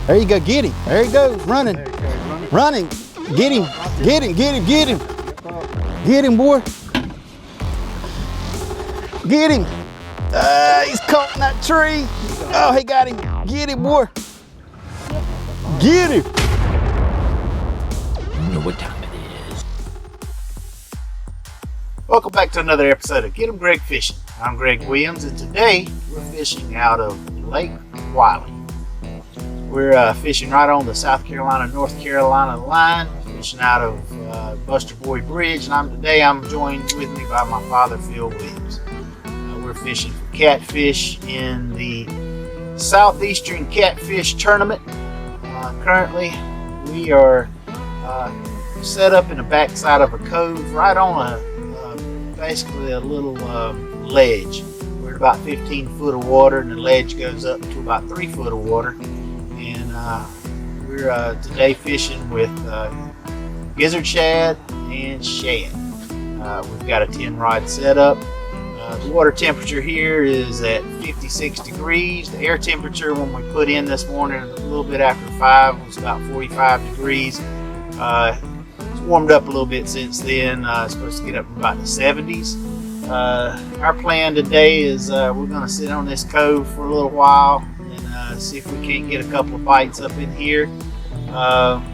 There you go, get him. There he goes, running. Running. Get him, get him, get him, get him. Get him, boy. Get him. He's caught in that tree. Oh, he got him. Get him, boy. Get him. You know what time it is. Welcome back to another episode of Get 'em Greg Fishing. I'm Greg Williams, and today we're fishing out of Lake Wylie. We're fishing right on the South Carolina-North Carolina line, fishing out of Buster Boy Bridge, and today I'm joined with me by my father, Phil Williams. We're fishing for catfish in the Southeastern Catfish Tournament. Currently, we are set up in the backside of a cove right on basically a little ledge. We're at about 15 foot of water, and the ledge goes up to about 3 foot of water. And we're today fishing with gizzard shad and shad. We've got a 10 rod setup. The water temperature here is at 56 degrees. The air temperature when we put in this morning a little bit after 5 was about 45 degrees. It's warmed up a little bit since then. It's supposed to get up about the 70s. Our plan today is we're going to sit on this cove for a little while and see if we can't get a couple of bites up in here.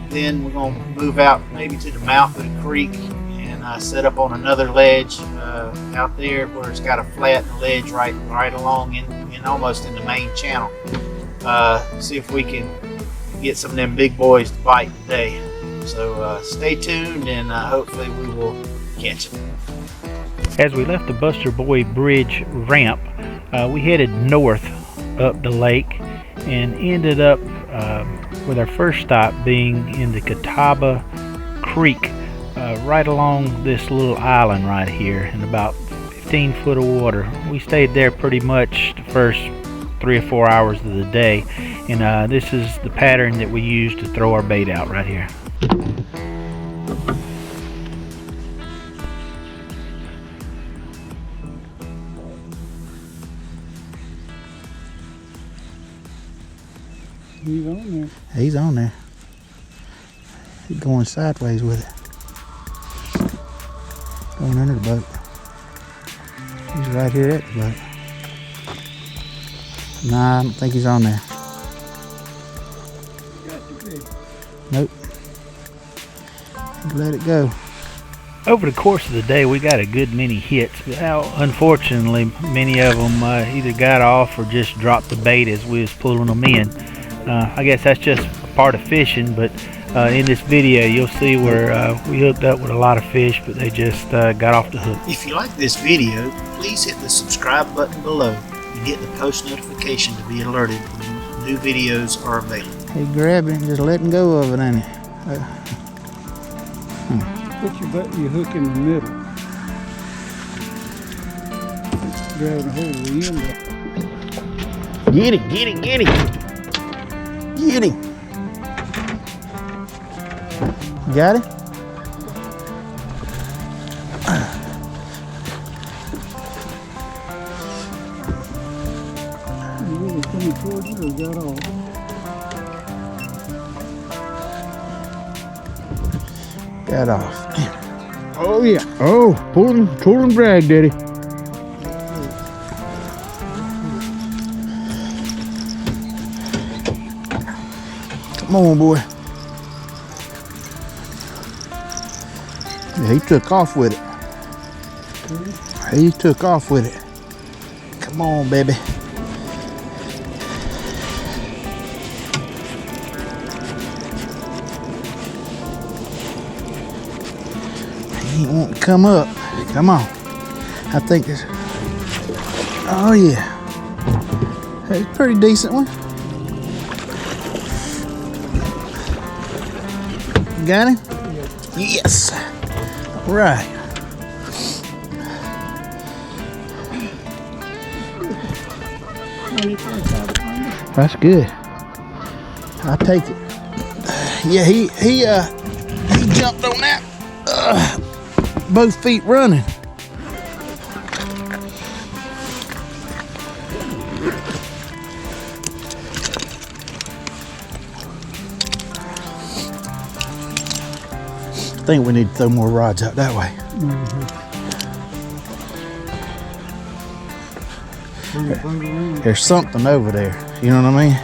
Then we're going to move out maybe to the mouth of the creek and set up on another ledge out there where it's got a flat ledge right along in almost in the main channel. See if we can get some of them big boys to bite today. So stay tuned, and hopefully we will catch them. As we left the Buster Boy Bridge ramp, we headed north up the lake and ended up with our first stop being in the Catawba Creek, right along this little island right here in about 15 foot of water. We stayed there pretty much the first 3 or 4 hours of the day, and this is the pattern that we use to throw our bait out right here. He's on there. He's on there. He's going sideways with it. Going under the boat. He's right here at the boat. Nah, I don't think he's on there. Nope. Let it go. Over the course of the day, we got a good many hits, but unfortunately, many of them either got off or just dropped the bait as we was pulling them in. I guess that's just a part of fishing, but in this video, you'll see where we hooked up with a lot of fish, but they just got off the hook. If you like this video, please hit the subscribe button below and hit the post notification to be alerted when new videos are available. He grabbing and just letting go of it, ain't he? Put your hook in the middle. Grabbing a hold of the end. Get him, get him, get him. Get him. Got it? You really coming towards you or got off? Got off. Oh yeah. Oh, pull and drag, Daddy. Come on, boy. Yeah, he took off with it. He took off with it. Come on, baby. He ain't wanting to come up. Come on. I think this. Oh yeah. That's a pretty decent one. Got him? Yes. All right. That's good. I'll take it. Yeah, he jumped on that. Both feet running. think we need to throw more rods out that way. There's something over there, you know what I mean?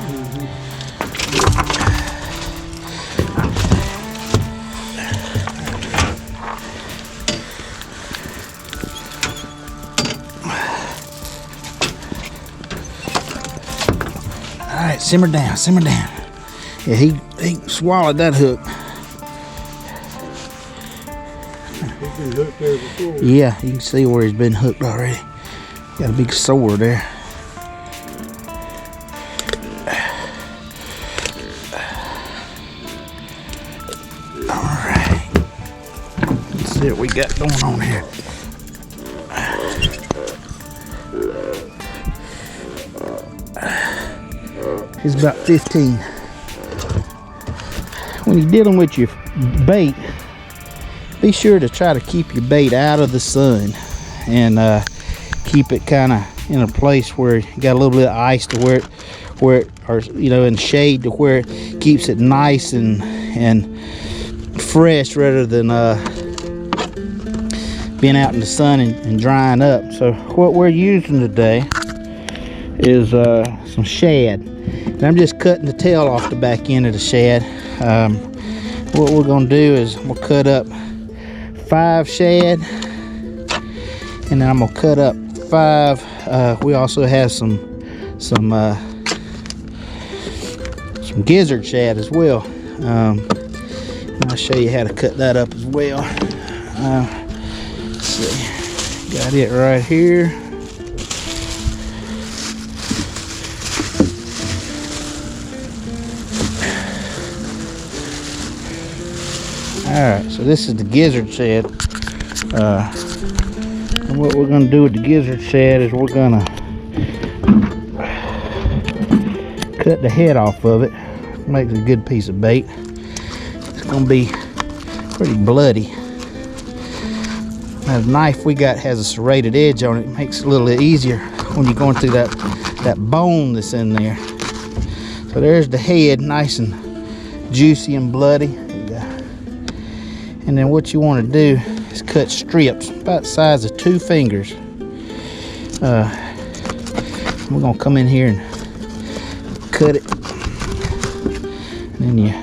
All right, simmer down, simmer down. Yeah, he swallowed that hook. He's been hooked there before. Yeah, you can see where he's been hooked already. Got a big sore there. Alright. Let's see what we got going on here. He's about 15. When you're dealing with your bait, be sure to try to keep your bait out of the sun and keep it kind of in a place where you got a little bit of ice to where it or you know, in shade to where it keeps it nice and fresh rather than being out in the sun and drying up. So what we're using today is some shad, and I'm just cutting the tail off the back end of the shad. What we're going to do is we'll cut up 5 shad, and then I'm going to cut up 5. We also have some gizzard shad as well. And I'll show you how to cut that up as well. Let's see, got it right here. Alright, so this is the gizzard shad. And what we're going to do with the gizzard shad is we're going to cut the head off of it. Makes a good piece of bait. It's going to be pretty bloody. Now, the knife we got has a serrated edge on it. It makes it a little easier when you're going through that bone that's in there. So there's the head, nice and juicy and bloody. And then what you want to do is cut strips about the size of 2 fingers. We're going to come in here and cut it. And then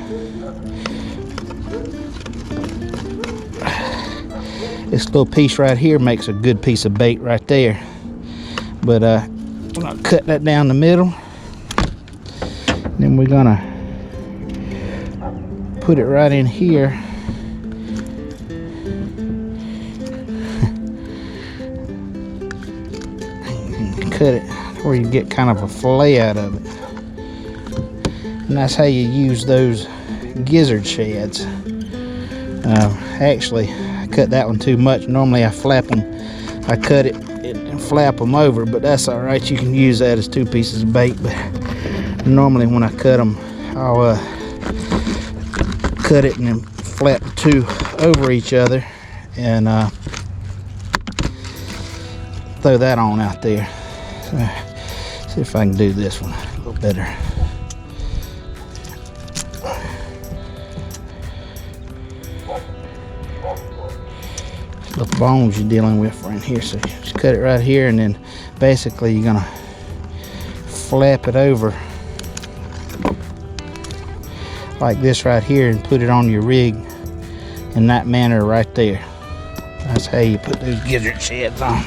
this little piece right here makes a good piece of bait right there. But we're going to cut that down the middle. Then we're going to put it right in here. Cut it where you get kind of a fillet out of it, and that's how you use those gizzard shads. Actually, I cut that one too much. Normally I flap them, I cut it and flap them over, but that's all right. You can use that as 2 pieces of bait, but normally when I cut them, I'll cut it and then flap the 2 over each other and throw that on out there. See if I can do this one a little better. Little bones you're dealing with right here, so just cut it right here, and then basically you're gonna flap it over like this right here and put it on your rig in that manner right there. That's how you put those gizzard shads on.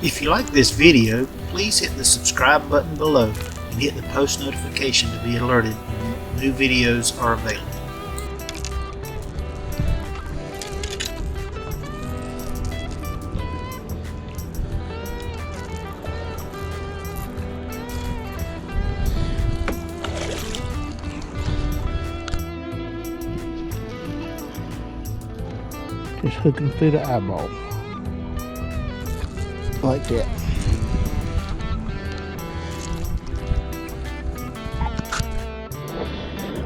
If you like this video, please hit the subscribe button below and hit the post notification to be alerted when new videos are available. Just hooking through the eyeball. Like that.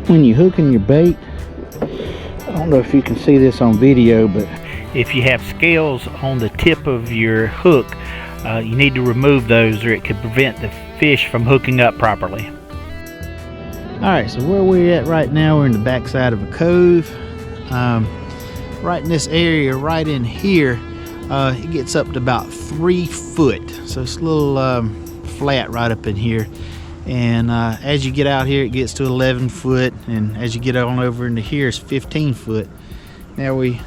When you're hooking your bait, I don't know if you can see this on video, but if you have scales on the tip of your hook, you need to remove those, or it could prevent the fish from hooking up properly. Alright, so where we're at right now, we're in the backside of a cove. Right in this area, right in here, it gets up to about 3 foot. So it's a little flat right up in here. And as you get out here, it gets to 11 foot. And as you get on over into here, it's 15 foot. Now we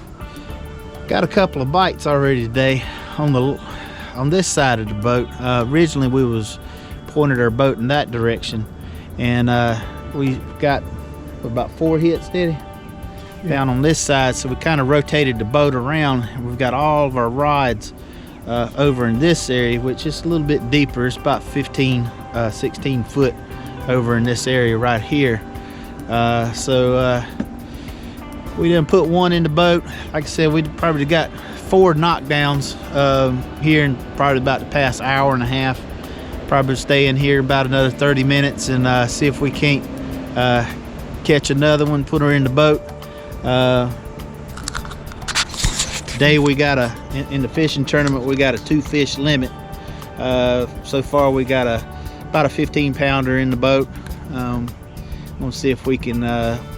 got a couple of bites already today on this side of the boat. Originally we was pointed our boat in that direction, and we got about 4 hits, did he? Down on this side, so we kind of rotated the boat around, and we've got all of our rods over in this area, which is a little bit deeper. It's about 15 16 foot over in this area right here. We didn't put one in the boat. Like I said, we probably got 4 knockdowns here in probably about the past hour and a half. Probably stay in here about another 30 minutes and see if we can't catch another one, put her in the boat. Today we got in the fishing tournament, we got a 2 fish limit. So far we got about a 15 pounder in the boat. We'll see if we can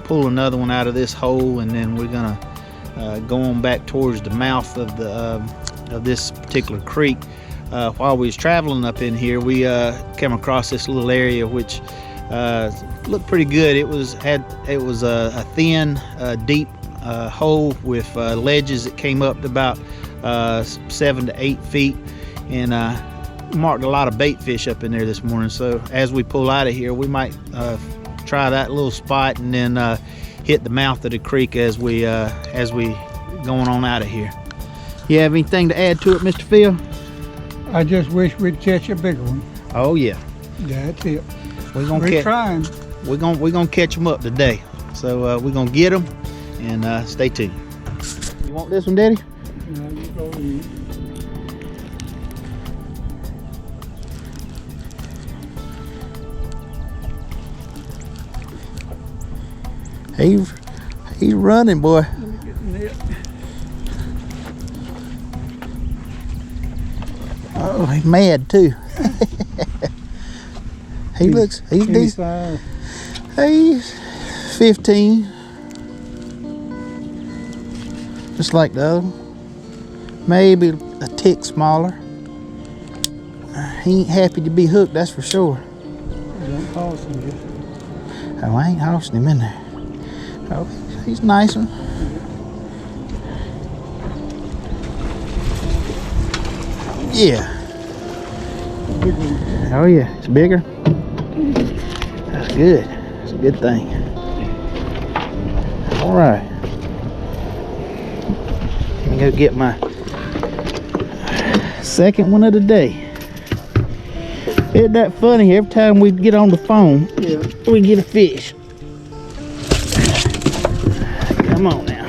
pull another one out of this hole, and then we're gonna go on back towards the mouth of this particular creek. While we was traveling up in here, we came across this little area which looked pretty good. It was a thin, deep hole with ledges that came up to about 7 to 8 feet, and marked a lot of bait fish up in there this morning. So as we pull out of here, we might try that little spot and then hit the mouth of the creek as we going on out of here. You have anything to add to it, Mr. Phil? I just wish we'd catch a bigger one. Oh yeah, That's it. we're trying. We're gonna catch them up today. So we're gonna get them, and stay tuned. You want this one, Daddy? No, you go eat. He's running, boy. Let me get the net. Oh, he's mad too. He's decent. He's 15. Just like the other one. Maybe a tick smaller. He ain't happy to be hooked, that's for sure. Don't toss him just. Oh, I ain't housing him in there. Oh, he's a nice one. Yeah. Oh yeah, it's bigger. That's good. It's a good thing. All right. Let me go get my second one of the day. Isn't that funny? Every time we get on the phone, we get a fish. Come on now.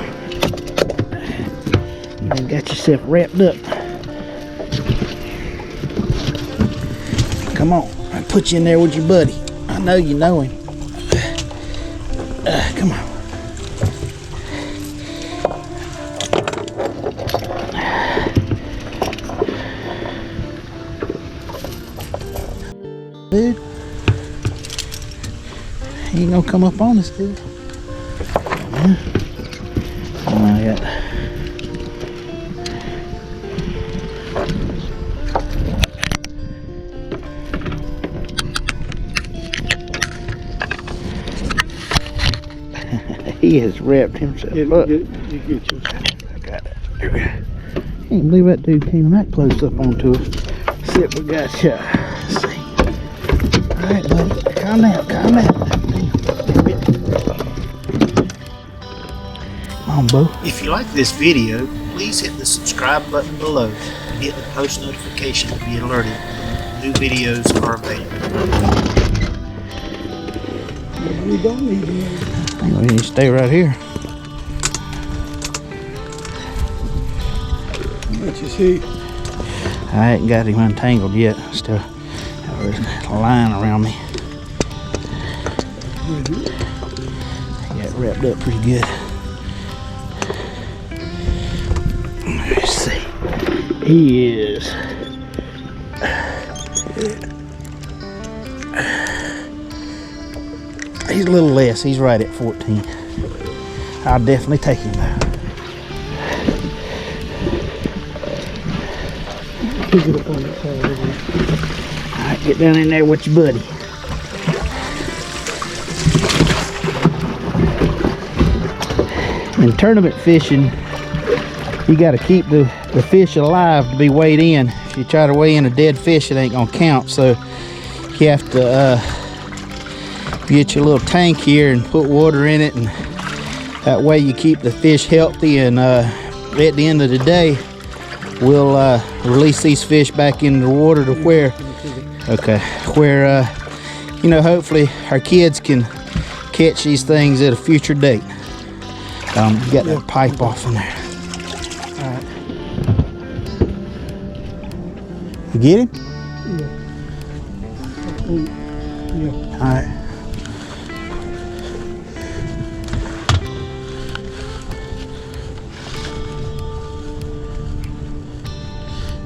You got yourself wrapped up. Come on, I'll put you in there with your buddy. I know you know him. Come on. Dude, he ain't gonna come up on us, dude. I got. He has wrapped himself up. You get yours. I got it. There we go. Can't believe that dude came that close up onto us. Except we got shot. Let's see. Alright, buddy. Calm down, calm down. Come on, Bo. If you like this video, please hit the subscribe button below and hit the post notification to be alerted when new videos are available. We don't need to move. I think we need to stay right here. What you see? I ain't got him untangled yet. Still, there's a line around me. He got wrapped up pretty good. Let's see. He is. He's a little less. He's right at 14. I'll definitely take him though. Pick it up on that side over there. All right, get down in there with your buddy. In tournament fishing, you got to keep the fish alive to be weighed in. If you try to weigh in a dead fish, it ain't gonna count. So you have to get your little tank here and put water in it, and that way you keep the fish healthy. And at the end of the day, we'll release these fish back into the water to where, you know, hopefully our kids can catch these things at a future date. Get that pipe off in there. All right. You get him? Yeah. All right.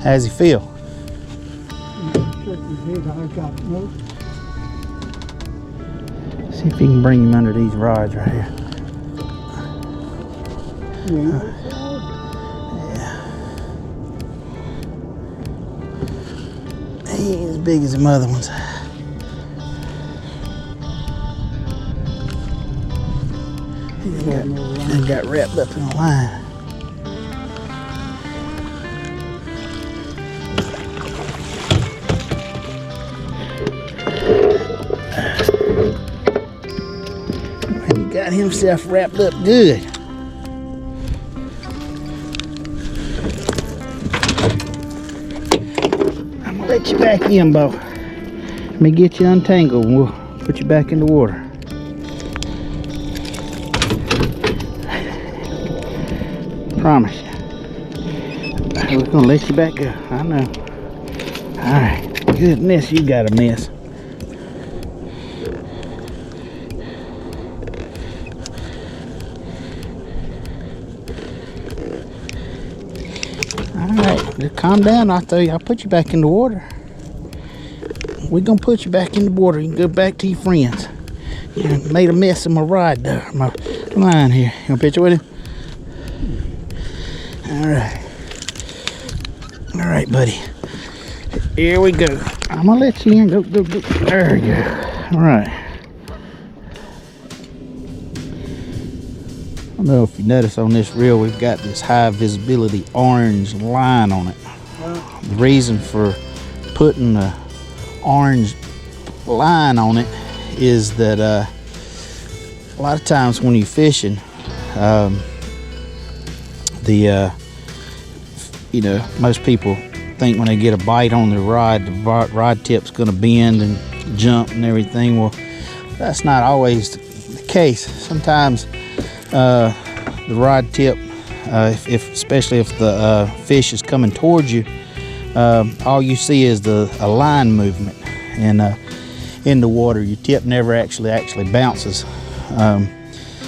How's he feel? See if you can bring him under these rods right here. Yeah. He ain't as big as them other ones. He got wrapped up in a line. He got himself wrapped up good. Let you back in, Bo. Let me get you untangled and we'll put you back in the water. Promise you. We're gonna let you back go. I know. Alright. Goodness, you got a mess. Alright, just calm down. I'll tell you, I'll put you back in the water. We're gonna put you back in the water. You can go back to your friends. You made a mess of my rod there, my line here. You want a picture with him? Alright. Alright, buddy. Here we go. I'm gonna let you in. Go, go, go. There we go. Alright. I don't know if you notice on this reel, we've got this high visibility orange line on it. The reason for putting the orange line on it is that a lot of times when you're fishing, you know, most people think when they get a bite on their rod, the rod tip's going to bend and jump and everything. Well, that's not always the case. Sometimes the rod tip, especially if the fish is coming towards you, all you see is a line movement, and in the water, your tip never actually bounces.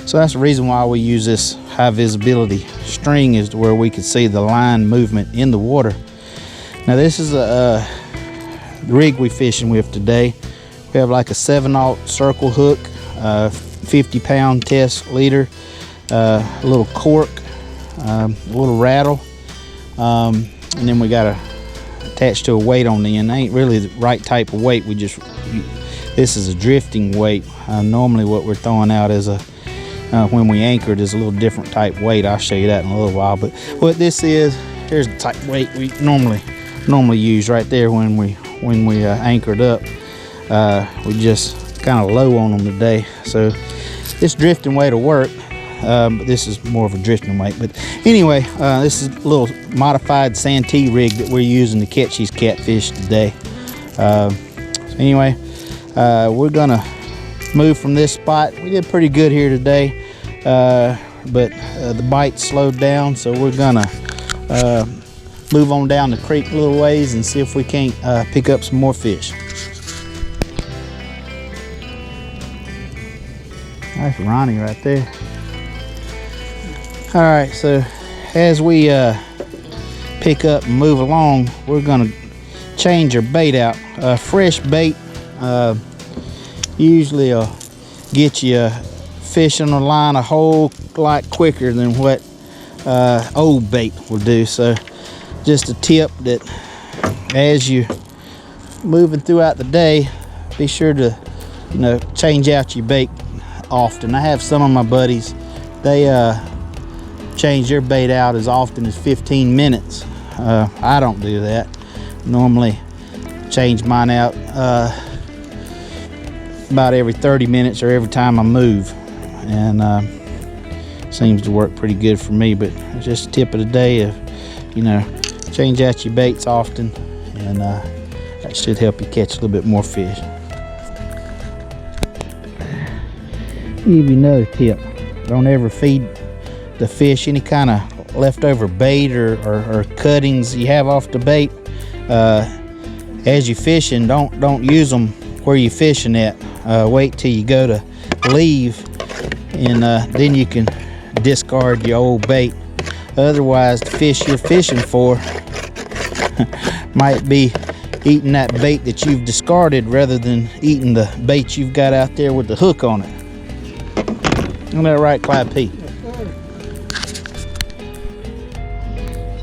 So that's the reason why we use this high visibility string, is to where we can see the line movement in the water. Now this is the rig we're fishing with today. We have like a 7/0 circle hook, 50-pound test leader, a little cork, a little rattle, and then we got attached to a weight on the end. Ain't really the right type of weight. This is a drifting weight. Normally what we're throwing out is when we anchored is a little different type weight. I'll show you that in a little while. But what this is, here's the type of weight we normally use right there when we anchored up. We just kind of low on them today, so this drifting weight will work, but this is more of a drifting weight. But anyway, this is a little modified Santee rig that we're using to catch these catfish today. So anyway, we're gonna move from this spot. We did pretty good here today, but the bite slowed down, so we're gonna move on down the creek a little ways and see if we can't pick up some more fish. That's Ronnie right there. All right, so as we pick up and move along, we're gonna change our bait out. Fresh bait usually get you fish on the line a whole lot quicker than what old bait will do. So just a tip that as you moving throughout the day, be sure to change out your bait often. I have some of my buddies, they change their bait out as often as 15 minutes. I don't do that. Normally change mine out about every 30 minutes or every time I move, and seems to work pretty good for me. But it's just a tip of the day of change out your baits often, and that should help you catch a little bit more fish. Give you another tip: don't ever feed the fish any kind of leftover bait or cuttings you have off the bait. As you're fishing, don't use them where you're fishing at. Wait till you go to leave, and then you can discard your old bait. Otherwise, the fish you're fishing for might be eating that bait that you've discarded rather than eating the bait you've got out there with the hook on it. Isn't that right, Clyde P?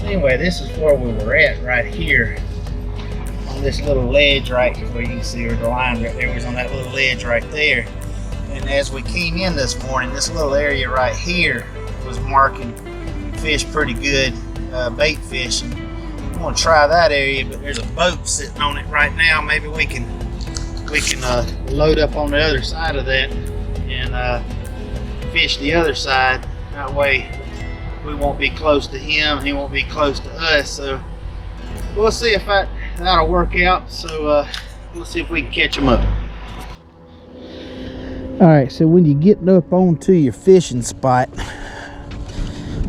Anyway, this is where we were at right here on this little ledge right where you can see where the line right there was on that little ledge right there. And as we came in this morning, this little area right here was marking fish pretty good, bait fishing. I'm gonna try that area, but there's a boat sitting on it right now. Maybe we can load up on the other side of that and fish the other side. That way we won't be close to him, he won't be close to us. So we'll see if that'll work out. So we'll see if we can catch him up. All right, so when you're getting up onto your fishing spot,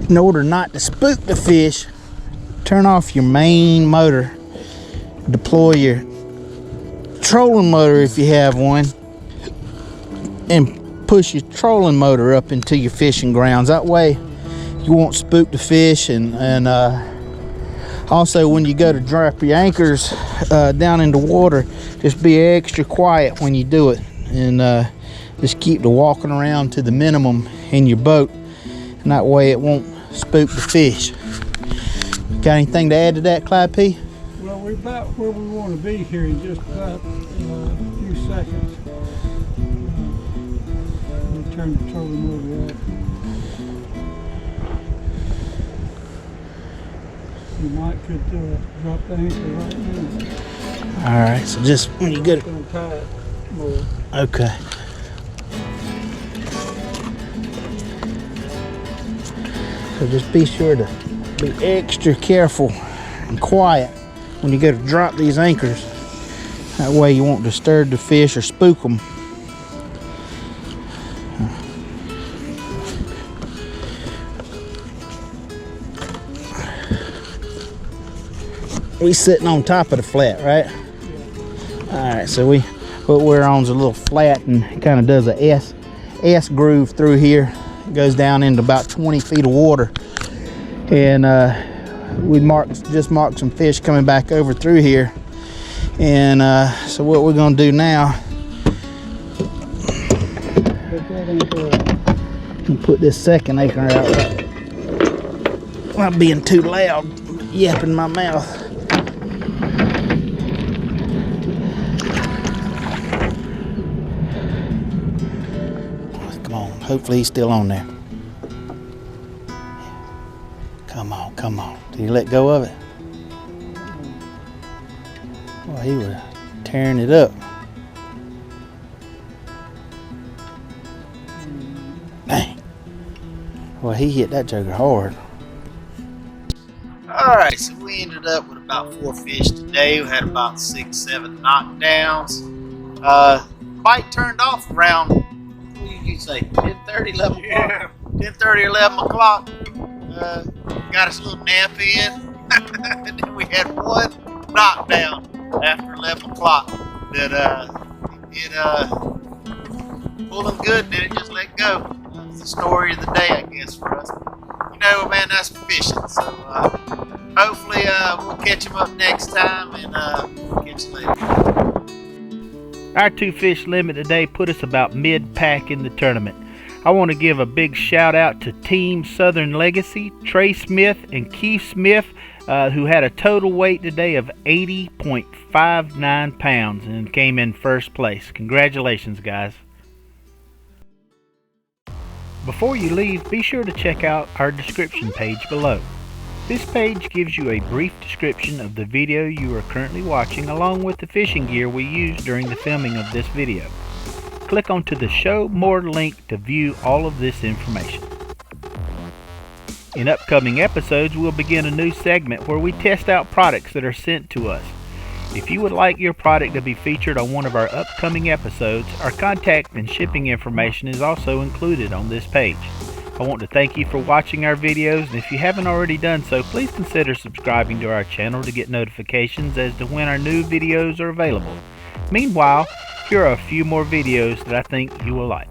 in order not to spook the fish, turn off your main motor, deploy your trolling motor if you have one, and push your trolling motor up into your fishing grounds. That way you won't spook the fish, and also when you go to drop your anchors down in the water, just be extra quiet when you do it, and just keep the walking around to the minimum in your boat, and that way it won't spook the fish. Got anything to add to that, Clyde P? Well, we're about where we want to be here in just about a few seconds. We'll turn the trolling motor off. You might could drop the anchor right now. All right, so just when you get it. Gonna tie it more. Okay. So just be sure to be extra careful and quiet when you go to drop these anchors. That way you won't disturb the fish or spook them. We sitting on top of the flat, right? All right, so what we're on is a little flat, and it kind of does a S groove through here. It goes down into about 20 feet of water, and we just marked some fish coming back over through here. And so what we're gonna do now, and put this second anchor out. Not being too loud, yapping my mouth. Come on, hopefully he's still on there. Come on, come on. Did you let go of it? Well, he was tearing it up. Dang. Well, he hit that joker hard. Alright, so we ended up with about 4 fish today. We had about 6, 7 knockdowns. Bite turned off around, what did you say, 10:30, 11 o'clock? Yeah. 10:30 or 11 o'clock. Got us a little nap in. And then we had 1 knockdown after 11 o'clock. That pulled them good, then it just let go. That's the story of the day, I guess, for us. You know, man, that's fishing. So hopefully we'll catch them up next time, and we'll catch you later. Our 2 fish limit today put us about mid-pack in the tournament. I want to give a big shout out to Team Southern Legacy, Trey Smith and Keith Smith, who had a total weight today of 80.59 pounds and came in first place. Congratulations, guys. Before you leave, be sure to check out our description page below. This page gives you a brief description of the video you are currently watching, along with the fishing gear we used during the filming of this video. Click onto the Show More link to view all of this information. In upcoming episodes, we'll begin a new segment where we test out products that are sent to us. If you would like your product to be featured on one of our upcoming episodes, our contact and shipping information is also included on this page. I want to thank you for watching our videos, and if you haven't already done so, please consider subscribing to our channel to get notifications as to when our new videos are available. Meanwhile, here are a few more videos that I think you will like.